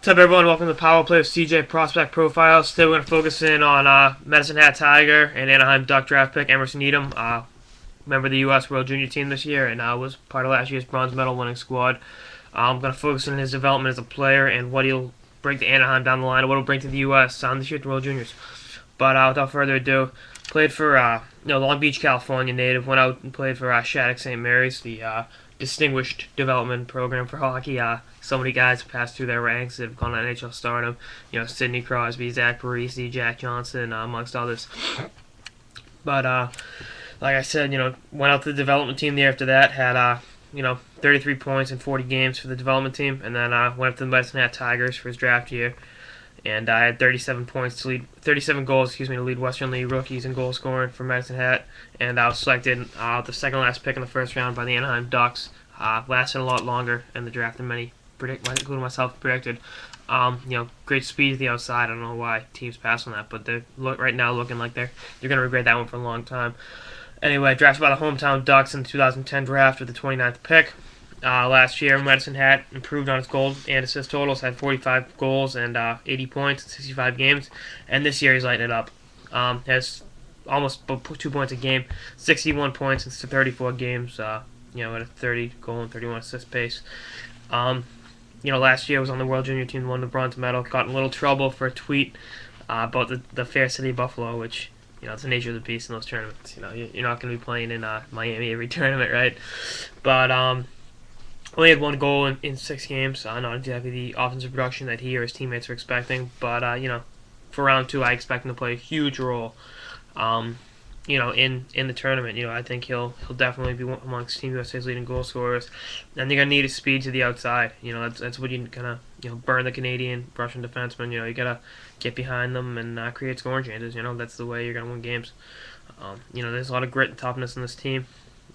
What's up, everyone? Welcome to the Power Play of CJ Prospect Profiles. Today we're going to focus in on Medicine Hat Tiger and Anaheim Duck draft pick Emerson Etem. Member of the U.S. World Junior Team this year and was part of last year's bronze medal winning squad. I'm going to focus on his development as a player and what he'll bring to Anaheim down the line and what he'll bring to the U.S. This year at the World Juniors. But without further ado, played for Long Beach, California native. Went out and played for Shattuck St. Mary's, the distinguished development program for hockey. So many guys have passed through their ranks that have gone to NHL stardom. Sidney Crosby, Zach Parise, Jack Johnson, amongst others. But like I said, went out to the development team the year after that. Had 33 points in 40 games for the development team, and then went up to the Medicine Hat Tigers for his draft year. And I had 37 goals, to lead Western League rookies in goal scoring for Medicine Hat. And I was selected the second last pick in the first round by the Anaheim Ducks. Lasted a lot longer in the draft than many including myself, predicted. Great speed to the outside. I don't know why teams pass on that, but they're right now looking like they're going to regret that one for a long time. Anyway, drafted by the hometown Ducks in the 2010 draft with the 29th pick. Last year, Medicine Hat improved on his goal and assist totals, had 45 goals and 80 points in 65 games, and this year he's lighting it up. Has almost 2 points a game, 61 points in 34 games, at a 30 goal and 31 assist pace. Last year was on the World Junior team, won the bronze medal, got in a little trouble for a tweet about the Fair City Buffalo, which, it's the nature of the beast in those tournaments. You're not going to be playing in Miami every tournament, right? But only had one goal in 6 games. Not exactly the offensive production that he or his teammates were expecting. But, for round 2, I expect him to play a huge role, in the tournament. I think he'll definitely be amongst Team USA's leading goal scorers. And they're going to need his speed to the outside. That's what you're going to, burn the Canadian, Russian defenseman. You got to get behind them and create scoring chances. That's the way you're going to win games. There's a lot of grit and toughness in this team.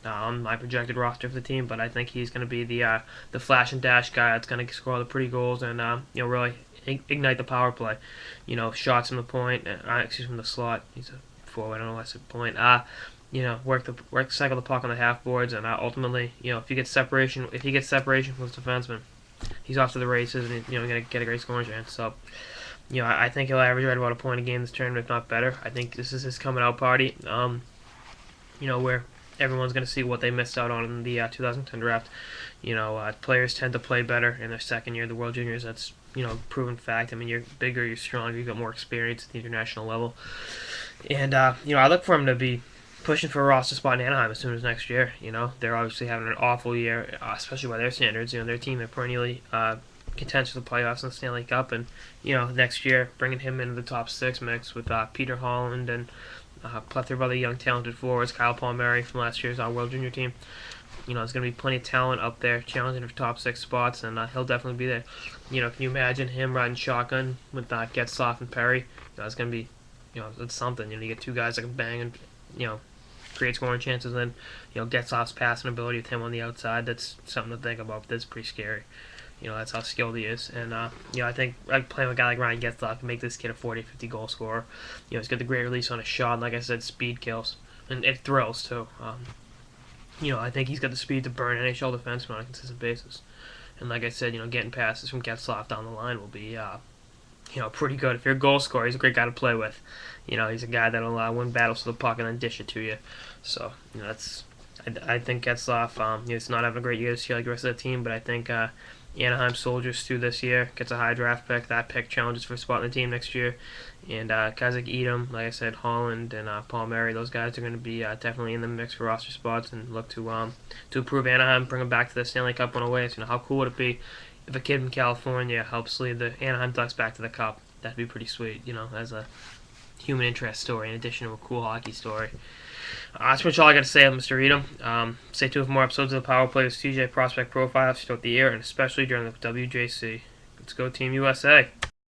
My projected roster for the team, but I think he's going to be the flash and dash guy that's going to score all the pretty goals and really ignite the power play. Shots from the point, from the slot. He's a forward. I don't know why I said point. Cycle the puck on the half boards, and ultimately, if he gets separation from his defenseman, he's off to the races, and going to get a great scoring chance. So, I think he'll average right about a point a game this tournament, if not better. I think this is his coming out party. Where everyone's going to see what they missed out on in the 2010 draft. Players tend to play better in their second year of the World Juniors. That's, proven fact. I mean, you're bigger, you're stronger, you've got more experience at the international level. And, I look for him to be pushing for a roster spot in Anaheim as soon as next year. They're obviously having an awful year, especially by their standards. Their team, they're perennially contentious for the playoffs and the Stanley Cup. And, next year, bringing him into the top 6 mix with Peter Holland and plethora of other young talented forwards, Kyle Palmieri from last year's World Junior team. There's going to be plenty of talent up there challenging for top 6 spots, and he'll definitely be there. Can you imagine him riding shotgun with Getzlaf and Perry? It's going to be, it's something. You get 2 guys that can bang and, create scoring chances, and Getzlaf's passing ability with him on the outside. That's something to think about. That's pretty scary. That's how skilled he is. And, I think playing with a guy like Ryan Getzlaf can make this kid a 40, 50 goal scorer. He's got the great release on his shot. And like I said, speed kills. And it thrills, too. I think he's got the speed to burn NHL defensemen on a consistent basis. And like I said, getting passes from Getzlaf down the line will be, pretty good. If you're a goal scorer, he's a great guy to play with. He's a guy that'll win battles for the puck and then dish it to you. So, I think Getzlaf, he's not having a great year this year like the rest of the team, but I think Anaheim soldiers through this year, gets a high draft pick. That pick challenges for a spot in the team next year. And guys like Etem, like I said, Holland and Palmieri, those guys are going to be definitely in the mix for roster spots and look to improve Anaheim, bring them back to the Stanley Cup in a way. So, how cool would it be if a kid from California helps lead the Anaheim Ducks back to the Cup? That'd be pretty sweet, as a human interest story in addition to a cool hockey story. That's pretty much all I got to say on Mr. Etem. Stay tuned for more episodes of the Power Play with CJ Prospect Profiles throughout the year, and especially during the WJC. Let's go Team USA!